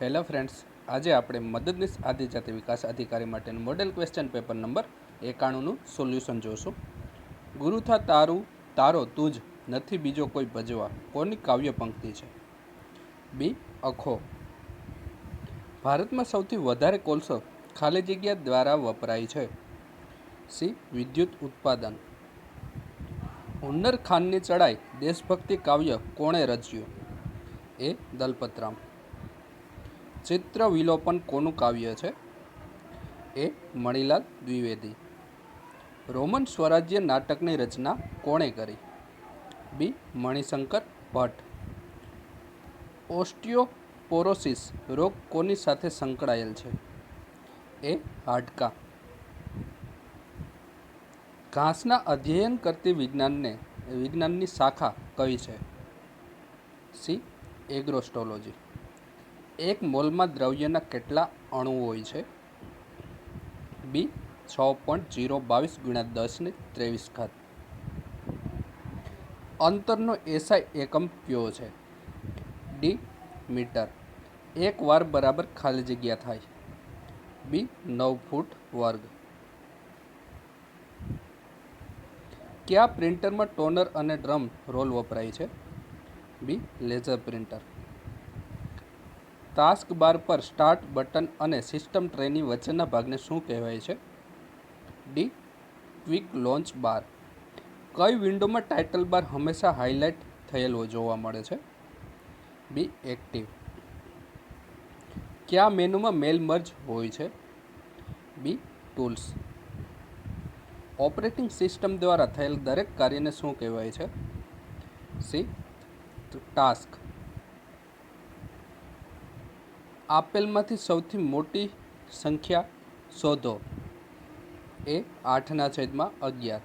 Hello friends, આજે આપણે મદદનીશ આદિજાતિ વિકાસ અધિકારી માટેનું મોડેલ ક્વેશ્ચન પેપર નંબર 91નું સોલ્યુશન જોશું. ગુરુ થા તારું તારો તુજ નથી બીજો કોઈ ભજવા કોની કાવ્ય પંક્તિ છે? બી. અખો. ભારતમાં સૌથી વધારે કોલસો ખાલી જગ્યા દ્વારા વપરાય છે. સી. વિદ્યુત ઉત્પાદન. હુન્નર ખાનની ચડાઈ દેશભક્તિ કાવ્ય કોણે રચ્યું? એ. દલપતરામ. ચિત્ર વિલોપન કોનું કાવ્ય છે? એ. મણિલાલ દ્વિવેદી. રોમન સ્વરાજ્ય નાટકની રચના કોણે કરી? બી. મણિશંકર ભટ્ટ. ઓસ્ટિયોપોરોસિસ રોગ કોની સાથે સંકળાયેલ છે? એ. હાડકાં. ઘાસના અધ્યયન કરતી વિજ્ઞાનની શાખા કઈ છે? સી. એગ્રોસ્ટોલોજી. એક મોલમાં દ્રવ્યના કેટલા અણુ હોય છે? બી. 6.022 × 1023. અંતરનો એસઆઈ એકમ કયો છે? ડી. મીટર. એક વાર બરાબર ખાલી જગ્યા થાય? બી. 9 ફૂટ વર્ગ. કયા પ્રિન્ટરમાં ટોનર અને ડ્રમ રોલ વપરાય છે? B. Laser printer. Task bar પર સ્ટાર્ટ બટન અને સિસ્ટમ ટ્રેની વચ્ચેના ભાગને શું કહેવાય છે? ડી. Quick launch bar. કઈ વિન્ડોમાં ટાઇટલ બાર હંમેશા હાઇલાઇટ થયેલ જોવા મળે છે? બી. એક્ટિવ. કયા મેનુમાં મેલ મર્જ હોય છે? બી. ટૂલ્સ. ઓપરેટિંગ સિસ્ટમ દ્વારા થયેલ દરેક કાર્યને શું કહેવાય છે? સી. ટાસ્ક. આપેલમાંથી સૌથી મોટી સંખ્યા શોધો. એ. 8/11.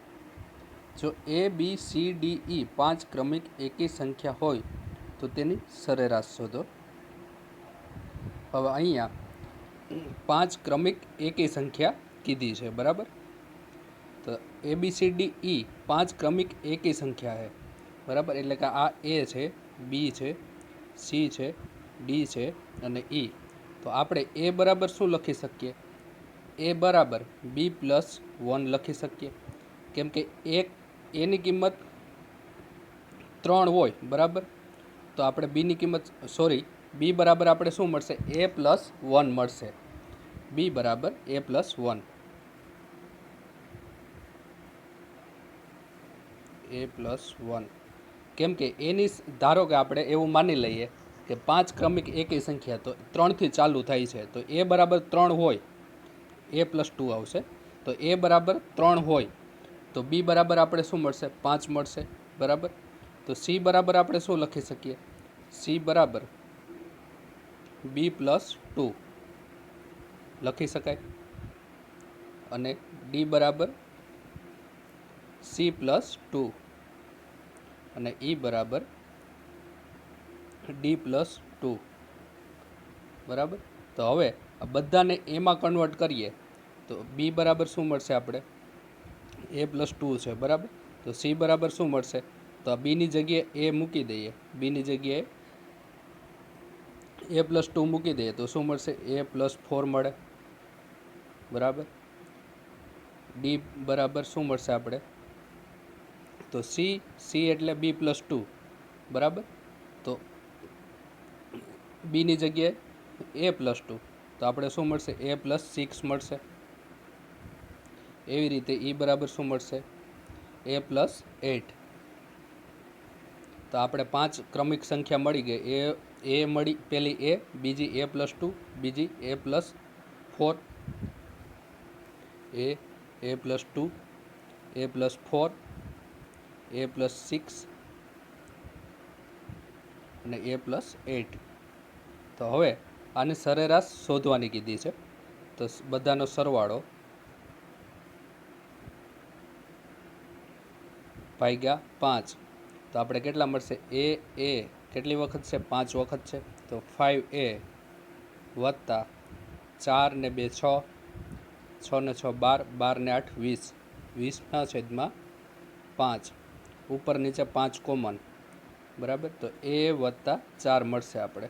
જો એ બી સી ડી ઈ 5 ક્રમિક એકી સંખ્યા હોય તો તેની સરેરાશ શોધો. હવે અહીંયા 5 ક્રમિક એકી સંખ્યા કીધી છે, બરાબર. તો એ બી સી ડી ઈ 5 ક્રમિક એકી સંખ્યા છે, બરાબર. એટલે કે આ એ છે, બી છે, સી છે, ડી છે અને ઈ. તો આપણે એ બરાબર શું લખી શકીએ? એ બરાબર બી પ્લસ 1 લખી શકીએ, કેમ કે એની કિંમત 3 હોય, બરાબર. તો આપણે બીની કિંમત બી બરાબર આપણે શું મળશે? એ પ્લસ 1 મળશે. બી બરાબર એ પ્લસ 1. એ પ્લસ 1, કેમ કે એની ધારો કે આપણે એવું માની લઈએ કે 5 ક્રમિક એકી સંખ્યા તો 3થી ચાલુ થાય છે, તો એ બરાબર 3 હોય, એ પ્લસ 2 આવશે. તો એ બરાબર 3 હોય તો બી બરાબર આપણે શું મળશે? 5 મળશે, બરાબર. તો સી બરાબર આપણે શું લખી શકીએ? સી બરાબર બી પ્લસ 2 લખી શકાય. અને ડી બરાબર સી પ્લસ 2 અને ઈ બરાબર ડી પ્લસ 2, બરાબર. તો હવે આ બધાને એમાં કન્વર્ટ કરીએ તો બી બરાબર શું મળશે? આપણે એ પ્લસ 2 છે, બરાબર. તો સી બરાબર શું મળશે? તો આ બીની જગ્યાએ એ મૂકી દઈએ, બીની જગ્યાએ એ પ્લસ 2 મૂકી દઈએ તો શું મળશે? એ પ્લસ 4 મળે, બરાબર. ડી બરાબર શું મળશે આપણે? તો સી એટલે બી પ્લસ 2, બરાબર. તો બીની જગ્યાએ એ પ્લસ 2 તો આપણે શું મળશે? એ પ્લસ 6 મળશે. એવી રીતે ઈ બરાબર શું મળશે? એ પ્લસ 8. તો આપણે 5 ક્રમિક સંખ્યા મળી ગઈ. એ મળી, પહેલી એ, બીજી એ પ્લસ 2, બીજી એ પ્લસ 4, એ પ્લસ 2, એ પ્લસ 4, એ પ્લસ 6 અને એ પ્લસ 8. તો હવે આની સરેરાશ શોધવાની કીધી છે. તો બધાનો સરવાળો ભાગ્યા 5. તો આપણે કેટલા મળશે? એ કેટલી વખત છે? 5 વખત છે. તો 5a વત્તા 4 ને 2 6, 6 ને 6 12, 12 ને 8 20, 20/5. ઉપર નીચે 5 કોમન, બરાબર. તો એ વત્તા 4 મળશે આપણે.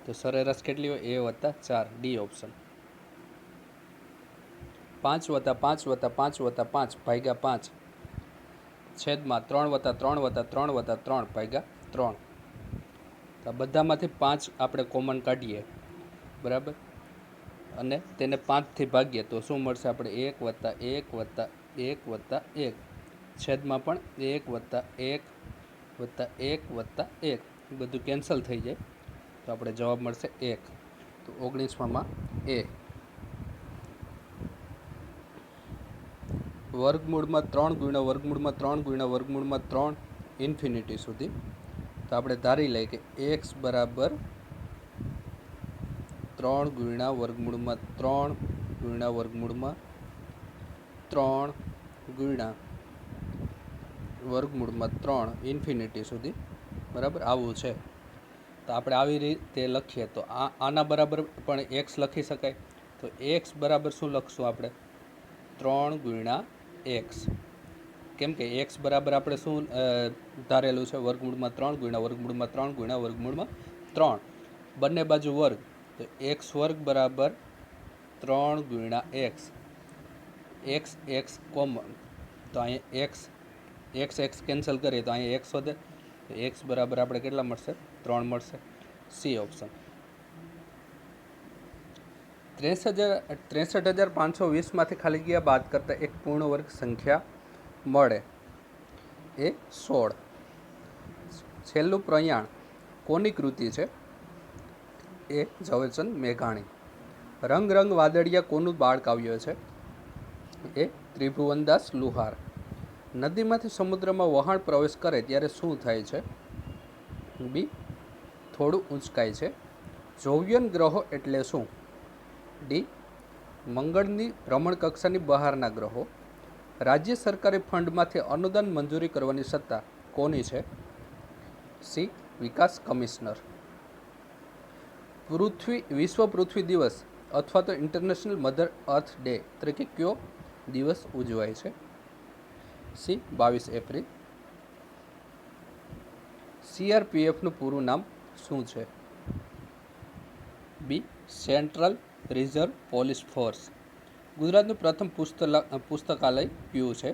તો સરેરાશ કેટલી હોય? એ વત્તા 4, ડી ઓપ્શન. 5 વત્તા 5 વત્તા 5 વત્તા 5 ભાગ્યા 5 છેદમાં 3 વત્તા 3 વત્તા 3 વત્તા 3 ભાગ્યા 3. તો બધામાંથી 5 આપણે કોમન કાઢીએ, બરાબર, અને તેને 5થી ભાગીએ તો શું મળશે? આપણે 1 વત્તા 1 વત્તા 1 વત્તા 1 છેદમાં પણ 1 વત્તા 1 વત્તા 1 વત્તા 1 બધું કેન્સલ થઈ જાય તો આપણે જવાબ મળશે 1. તો 19માં એ. વર્ગમૂળમાં 3 ગુણ્યા વર્ગમૂળમાં 3 ગુણ્યા વર્ગમૂળમાં 3 ઇન્ફિનિટી સુધી. તો આપણે ધારી લઈએ કે x બરાબર 3 ગુણ્યા વર્ગમૂળમાં 3 ગુણ્યા વર્ગમૂળમાં 3 ગુણ્યા વર્ગમૂળમાં 3 ઇન્ફિનિટી સુધી, બરાબર, આવું છે. તો આપણે આવી રીતે લખીએ તો આના બરાબર પણ x લખી શકાય. તો x બરાબર શું લખશું આપણે? 3 ગુણ્યા x. કેમ કે x બરાબર આપણે શું ધારેલું છે? વર્ગમૂળમાં 3 ગુણ્યા વર્ગમૂળમાં 3 ગુણ્યા વર્ગમૂળમાં 3, બંને બાજુ વર્ગ. તો x વર્ગ બરાબર 3 ગુણ્યા x. x કોમન, તો અહીંયા x કેન્સલ કરીએ તો અહીંયા x વધે. તો x બરાબર આપણે કેટલા મળશે? 3 મળશે, સી ઓપ્શન. 63,520માંથી ખાલી જગ્યા બાદ કરતાં એક પૂર્ણ વર્ગ સંખ્યા મળે. એ 16. છેલ્લું પ્રયાણ કોની કૃતિ છે? એ ઝવેરચંદ મેઘાણી. રંગ રંગ વાદળિયા કોનું બાળકાવ્ય છે? એ ત્રિભુવનદાસ લુહાર. નદીમાંથી સમુદ્રમાં વહાણ પ્રવેશ કરે ત્યારે શું થાય છે? બી, થોડું ઊંચકાય છે. જોવિયન ગ્રહો એટલે શું? ડી, મંગળની ભ્રમણકક્ષાની બહારના ગ્રહો. રાજ્ય સરકારી ફંડમાંથી અનુદાન મંજૂરી કરવાની સત્તા કોની છે? સી, વિકાસ કમિશનર. વિશ્વ પૃથ્વી દિવસ અથવા તો ઇન્ટરનેશનલ મધર અર્થ ડે તરીકે કયો દિવસ ઉજવાય છે? C, 22 April. CRPFનું પૂરું નામ શું છે? B, central reserve police force. ગુજરાતનું પ્રથમ પુસ્તકાલય કયું છે?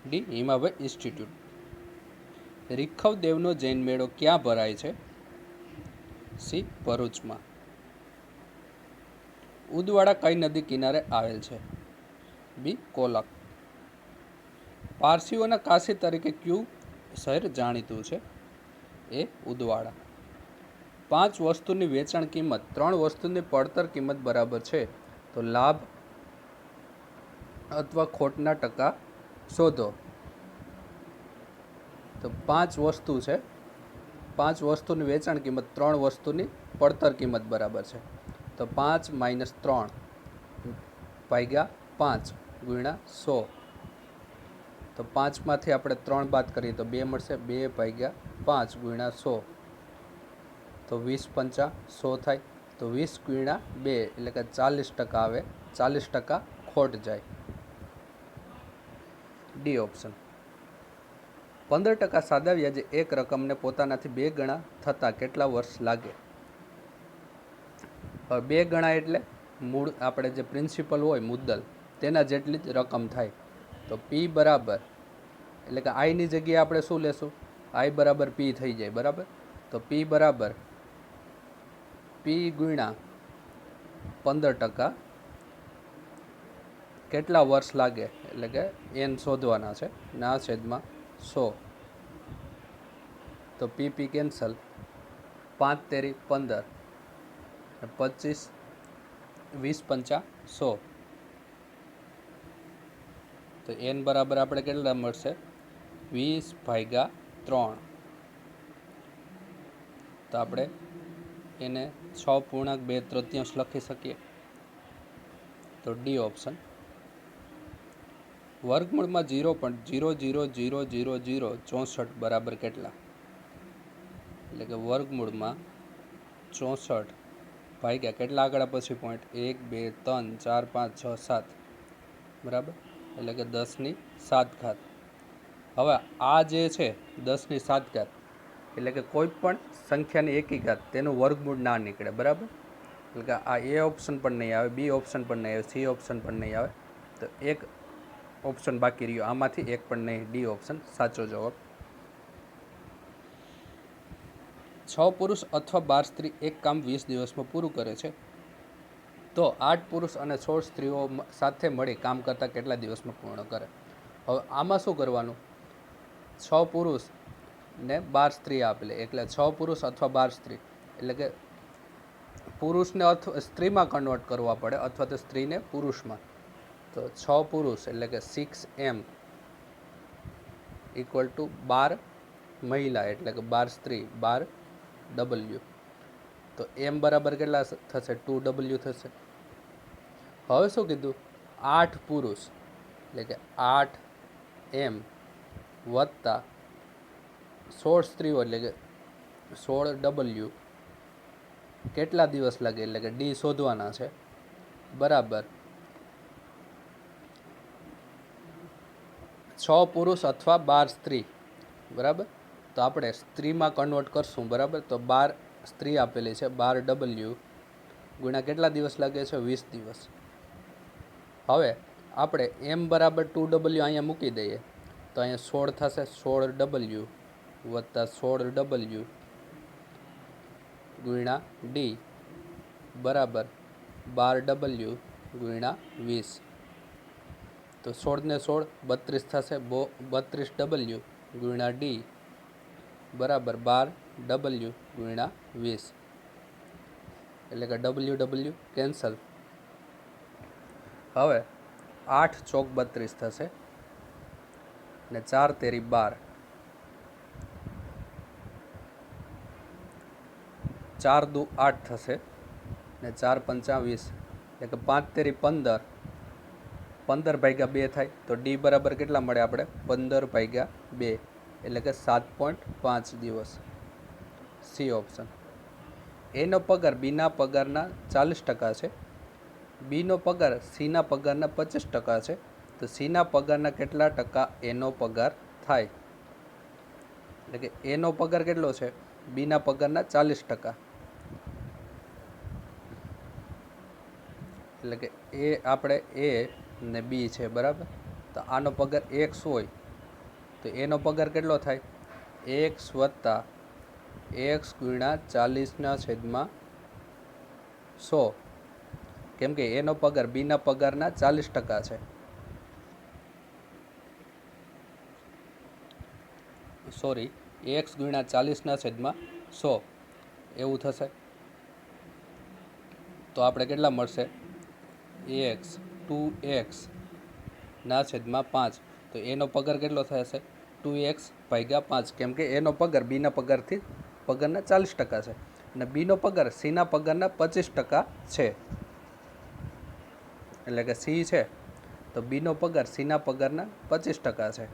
D, Himabhai institute. રીખવદેવનો જૈન મેળો ક્યાં ભરાય છે? સી, ભરૂચમાં. ઉદવાડા કઈ નદી કિનારે આવેલ છે? બી, કોલક. પારસીઓના કાશી તરીકે કયું શહેર જાણીતું છે? એ ઉદવાડા. 5 વસ્તુની વેચાણ કિંમત 3 વસ્તુની પડતર કિંમત બરાબર છે તો લાભ અથવા ખોટના ટકા શોધો. તો 5 વસ્તુ છે, 5 વસ્તુની વેચાણ કિંમત 3 વસ્તુની પડતર કિંમત બરાબર છે. તો 5 - 3 ભાગ્યા 5 ગુણ્યા 100. તો 5માંથી આપણે 3 બાદ કરીએ તો 2 મળશે. 2 ભાગ્યા 5 ગુણ્યા 100. તો 20 પંચા 100 થાય. તો 20 ગુણ્યા 2 એટલે કે 40% આવે. 40% ખોટ જાય, ડી ઓપ્શન. 15% સાદા વ્યાજે એક રકમને પોતાનાથી 2 ગણા થતાં કેટલા વર્ષ લાગે? 2 ગણા એટલે મૂળ આપણે જે પ્રિન્સિપલ હોય મુદ્દલ તેના જેટલી જ રકમ થાય. તો પી બરાબર એટલે કે આઈની જગ્યાએ આપણે શું લેશું? આઈ બરાબર પી થઈ જાય, બરાબર. તો પી બરાબર પી ગુણ્યા 15% કેટલા વર્ષ લાગે એટલે કે એન શોધવાના છે. ના છેદમાં 100. તો પી કેન્સલ. 5 તેરી 15, 25, 20 પંચા 100. તો એન બરાબર આપણે કેટલા મળશે? 20/3. તો આપણે એને 6.2/3 લખી શકીએ. તો ડી ઓપ્શન. વર્ગમૂળમાં 0.0000064 બરાબર કેટલા? એટલે કે વર્ગમૂળમાં 64 ભાગ્યા કેટલા આગળ પછી પોઈન્ટ? 1 2 3 4 5 6 7, બરાબર, એટલે કે 10⁷. હવે આ જે છે 10⁷, એટલે કે કોઈ પણ સંખ્યાની એકી ઘાત તેનું વર્ગમૂળ ના નીકળે, બરાબર. એટલે કે આ એ ઓપ્શન પણ નહીં આવે, બી ઓપ્શન પણ નહીં આવે, સી ઓપ્શન પણ નહીં આવે, તો એક ઓપ્શન બાકી રહ્યો, આમાંથી એક પણ નહીં, ડી ઓપ્શન સાચો જવાબ. 6 પુરુષ અથવા 12 સ્ત્રી એક કામ 20 દિવસમાં પૂરું કરે છે, તો 8 પુરુષ અને 16 સ્ત્રીઓ સાથે મળી કામ કરતાં કેટલા દિવસમાં પૂર્ણ કરે? હવે આમાં શું કરવાનું? 6 પુરુષ ને 12 સ્ત્રી આપેલી, એટલે 6 પુરુષ અથવા 12 સ્ત્રી, એટલે કે પુરુષને અથવા સ્ત્રીમાં કન્વર્ટ કરવા પડે, અથવા તો સ્ત્રીને પુરુષમાં. તો 6 પુરુષ એટલે કે 6m ઇક્વલ ટુ 12 મહિલા એટલે કે 12 સ્ત્રી, 12W. તો m બરાબર કેટલા થશે? 2W થશે. હવે શું કીધું? 8 પુરુષ એટલે કે 8m વત્તા 16 સ્ત્રીઓ એટલે કે 16W કેટલા દિવસ લાગે? એટલે કે ડી શોધવાના છે, બરાબર. 6 પુરુષ અથવા 12 સ્ત્રી, બરાબર. તો આપણે સ્ત્રીમાં કન્વર્ટ કરશું, બરાબર. તો 12 સ્ત્રી આપેલી છે, 12W ગુણ્યા કેટલા દિવસ લાગે છે? 20 દિવસ. હવે આપણે m બરાબર 2W અહીંયા મૂકી દઈએ, તો અહીંયા 16 થશે, 16W વત્તા 16W ગુણ્યા ડી બરાબર 12W ગુણ્યા 20. તો 16 ને 16 32 થશે, 32W ગુણ્યા ડી બરાબર 12W ગુણ્યા 20, એટલે કે WW કેન્સલ. હવે 8 ચોક 32 થશે ને 4 તેરી 12, 4 દુ 8 થશે ને 4 પંચા 20, એટલે કે 5 તેરી 15, 15 ભાગ્યા 2 થાય, તો ડી બરાબર કેટલા મળે આપણે? 15 ભાગ્યા 2 એટલે કે 7.5 દિવસ. C option. એનો પગાર બીના પગારના 40% છે, બીનો પગાર સીના પગારના 25% છે, તો સીના પગારના કેટલા ટકા એનો પગાર થાય? એટલે કે એનો પગાર કેટલો છે? બીના પગારના 40%, એટલે કે એ આપણે એ ને બી છે, બરાબર. તો આનો પગાર x હોય તો એનો પગાર કેટલો થાય? x વત્તા x ગુણ્યા 40/100, કેમ કે એનો પગાર બીના પગારના 40% છે. સોરી, x ગુણ્યા 40/100 એવું થશે. તો આપણે કેટલા મળશે? x 2x ના છેદમાં 5, તો એનો પગાર કેટલો થશે? 2x ભાગ્યા 5, કેમ કે એનો પગાર બીના પગારના 40% છે અને બીનો પગાર સીના પગારના 25% છે, એટલે કે સી છે તો બીનો પગાર સીના પગારના 25% છે.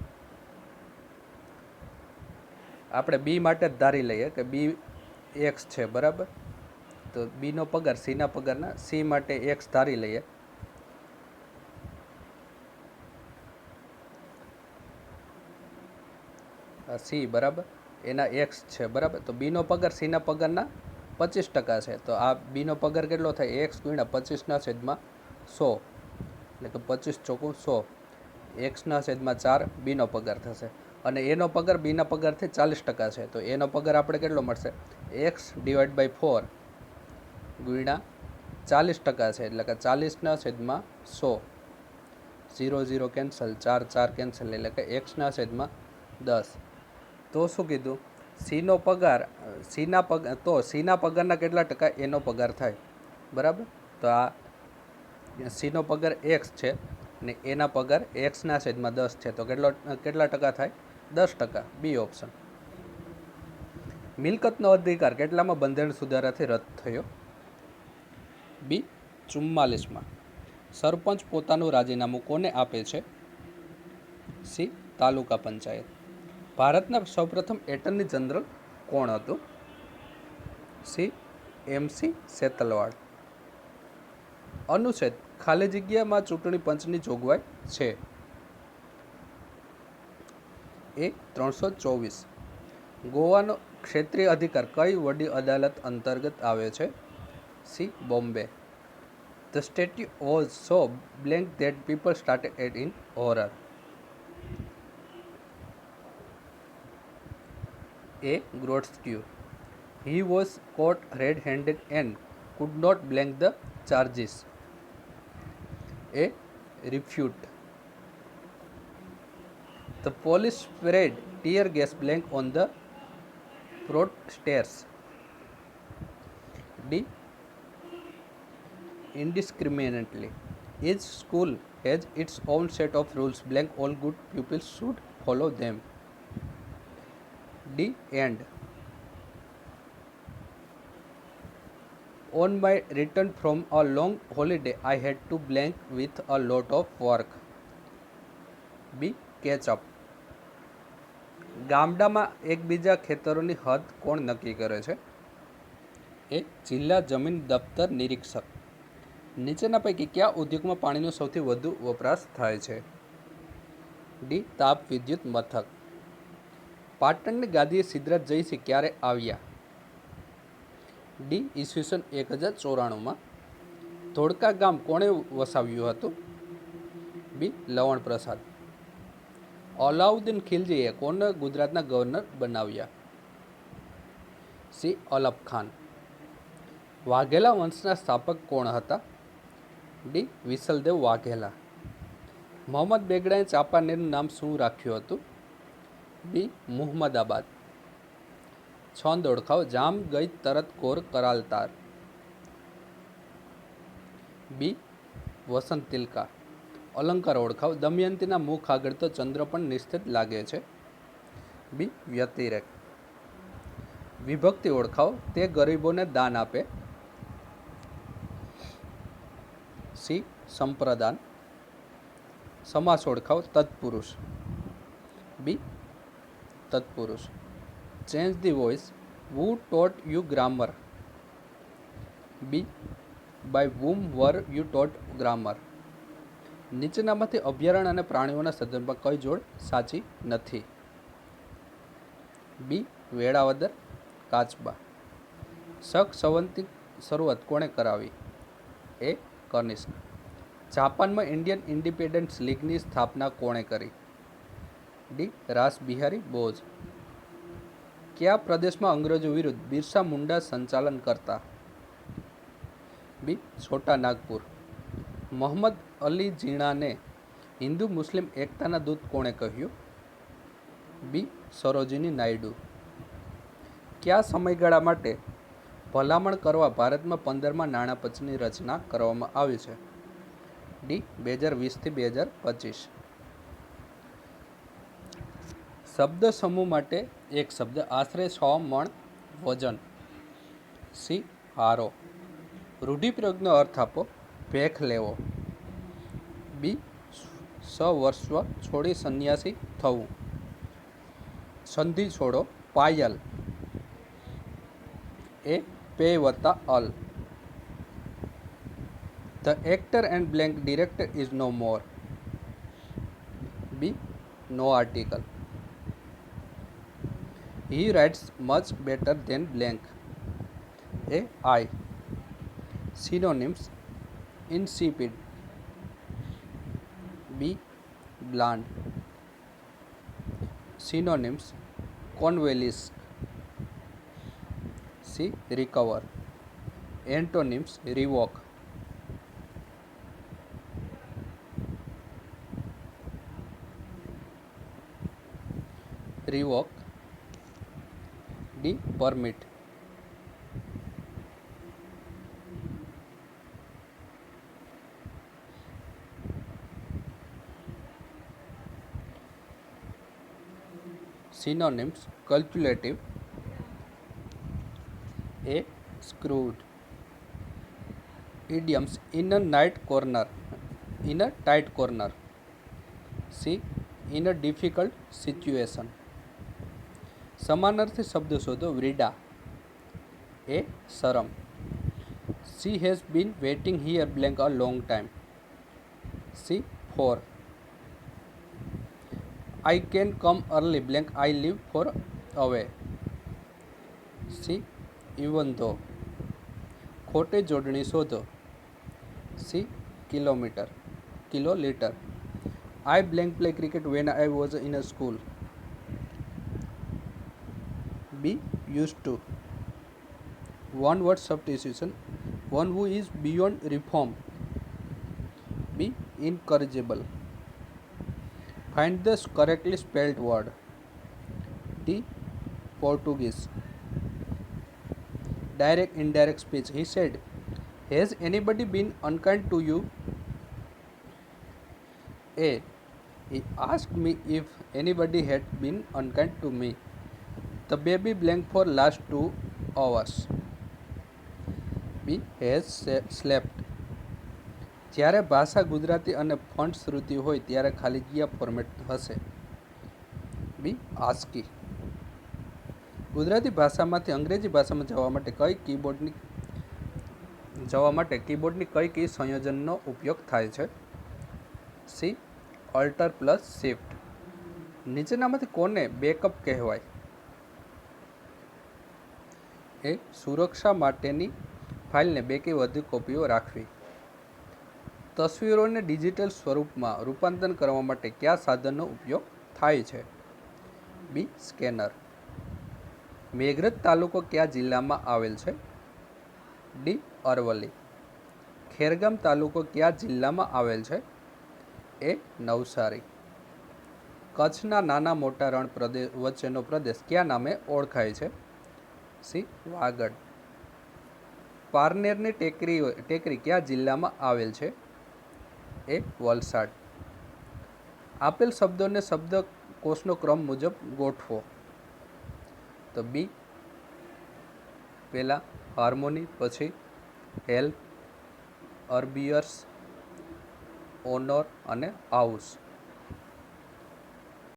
આપણે બી માટે જ ધારી લઈએ કે બી x છે, બરાબર. તો બીનો પગાર સીના પગારના, સી માટે x ધારી લઈએ, સી બરાબર એના x છે, બરાબર. તો બીનો પગાર સીના પગારના 25% છે, તો આ બીનો પગાર કેટલો થાય? x ગુણ્યા 25/100, એટલે કે 25 ચોકું 100, x/4 બીનો પગાર થશે, અને એનો પગાર બીના પગારથી 40% છે, તો એનો પગાર આપણે કેટલો મળશે? x ડિવાઈડ બાય 4 ગુણ્યા 40% છે, એટલે કે 40/100, 0 0 કેન્સલ, 4 4 કેન્સલ, એટલે કે x/10. તો શું કીધું? સીનો પગાર સીના પગારના કેટલા ટકા એનો પગાર થાય, બરાબર. તો આ સીનો પગાર x છે ને એના પગાર x/10 છે, તો કેટલા ટકા થાય? 10%. બી ઓપ્શન. મિલકતનો અધિકાર કેટલામાં બંધારણ સુધારાથી રદ થયો? બી 44માં. સરપંચ પોતાનું રાજીનામું કોને આપે છે? સી તાલુકા પંચાયત. ભારતના સૌપ્રથમ એટર્ની જનરલ કોણ હતું? C MC સેતલવાડ. અનુચ્છેદ ખાલી જગ્યામાં ચૂંટણી પંચની જોગવાઈ છે? એ 324. ગોવાનો ક્ષેત્રીય અધિકાર કઈ વડી અદાલત અંતર્ગત આવે છે? C. Bombay. The statue was so blank that people started in horror. A. Grotsky. He was caught red-handed and could not blank the charges. A. Refute. The police sprayed tear gas blank on the protesters. D. Indiscriminately. Each school has its own set of rules blank all good pupils should follow them. D. End. On my return from a long holiday, I had to blank with a lot of work. B. Catch up. ગામડામાં એકબીજા ખેતરોની હદ કોણ નક્કી કરે છે? એ. જિલ્લા જમીન દફતર નિરીક્ષક. નીચેના પૈકી કયા ઉદ્યોગમાં પાણીનો સૌથી વધુ વપરાશ થાય છે? ડી. તાપ વિદ્યુત મથક. પાટણની ગાદીએ સિદ્ધરાજ જયસિંહ ક્યારે આવ્યા? ડી. ઈસવીસન 1094માં. ધોળકા ગામ કોણે વસાવ્યું હતું? બી. લવણ પ્રસાદ. અલાઉદ્દીન ખિલજીએ કોને ગુજરાતના ગવર્નર બનાવ્યા? સી. અલબ ખાન. વાઘેલા વંશના સ્થાપક કોણ હતા? ડી. વિસલદેવ વાઘેલા. મોહમ્મદ બેગડાએ ચાંપાનેરનું નામ શું રાખ્યું હતું? બી. મુહમ્મદાબાદ. છંદ ઓળખાવ. જામ ગઈ તરત કોર કરાલ તાર. બી. વસંત તિલકા. અલંકાર ઓળખાવ. દમયંતીના મુખ આગળ તો ચંદ્ર પણ નિશ્ચિત લાગે છે. બી. વ્યતિરેક. વિભક્તિ ઓળખાવ. તે ગરીબોને દાન આપે. સી. સંપ્રદાન. સમાસ ઓળખાવ. તત્પુરુષ. બી. તત્પુરુષ. Change the voice. who taught you grammar? B. by whom were you taught grammar? નીચેનામાંથી અભયારણ્ય અને પ્રાણીઓના સંદર્ભમાં કઈ જોડ સાચી નથી? બી. વેળાવદર કાચબા. શક સંવતની શરૂઆત કોણે કરાવી? એ. કનિષ્ક. જાપાનમાં ઇન્ડિયન ઇન્ડિપેન્ડન્સ લીગની સ્થાપના કોણે કરી? ડી. રાસ બિહારી બોઝ. કયા પ્રદેશમાં અંગ્રેજો વિરુદ્ધ બિરસા મુંડા સંચાલન કરતા? બી. છોટા નાગપુર. મોહમ્મદ અલી જીણાને હિન્દુ મુસ્લિમ એકતાના દૂત કોણે કહ્યું? બી. સરોજિની નાયડુ. કયા સમયગાળા માટે ભલામણ કરવા ભારતમાં 15મા નાણાપંચની રચના કરવામાં આવી છે? ડી. 2020 થી 2025. શબ્દ સમૂહ માટે એક શબ્દ આશરે 6 મણ વજન. સી. હારો. રૂઢિપ્રયોગનો અર્થ આપો. ભેખ લેવો. બી. સવર્સ્વ છોડી સંન્યાસી થવું. સંધિ છોડો. પાયલ. એ. પેય વત્તા અલ. The actor and blank director is no more. B. No article. He writes much better than blank. A. I. Synonyms. Insipid. B. Bland. Synonyms. Convalesce. C. Recover. Antonyms. Revoke. Revoke. D. Permit. Synonyms. Calculative. A. Screwed. Idioms. In a tight corner. In a tight corner. C. In a difficult situation. સમાનાર્થી શબ્દ શોધો. વ્રીડા. એ. શરમ. She has been waiting here blank a long time. C. For. I can come early blank I live for away. C even though, ખોટી જોડણી શોધો. C kilometre, kilolitre. I blank play cricket when I was in a school. B use to. One word substitution, one who is beyond reform. B. Incorrigible. Find the correctly spelled word. D. Portuguese. Direct indirect speech. He said, has anybody been unkind to you? A. He asked me if anybody had been unkind to me. The baby blank for last 2 hours. B. Has slept. જ્યારે ભાષા ગુજરાતી અને font શ્રુતિ હોય ત્યારે ખાલી જગ્યા format હશે. બી ASCII. Gujarati ભાષામાંથી અંગ્રેજી ભાષામાં જવા માટે કીબોર્ડની કઈ સંયોજનનો ઉપયોગ થાય છે? C alter plus shift. નીચેનામાંથી કોને બેકઅપ કહેવાય? એ સુરક્ષા માટેની ફાઇલને બે કે વધુ કોપીઓ રાખવી. તસવીરોને ડિજિટલ સ્વરૂપમાં રૂપાંતર કરવા માટે કયા સાધનનો ઉપયોગ થાય છે? બી સ્કેનર. મેઘરજ તાલુકો કયા જિલ્લામાં આવેલ છે? ડી અરવલ્લી. ખેરગામ તાલુકો કયા જિલ્લામાં આવેલ છે? એ નવસારી. કચ્છના નાના મોટા રણ વચ્ચેનો પ્રદેશ કયા નામે ઓળખાય છે? સી વાગડ. પારનેરની ટેકરી કયા જિલ્લામાં આવેલ છે? એ વલસાડ. આપેલ શબ્દોને શબ્દકોશનો ક્રમ મુજબ ગોઠવો. તો બી પહેલા હાર્મોની, પછી હેલ્પ, અર્બિયર્સ, ઓનર અને હાઉસ.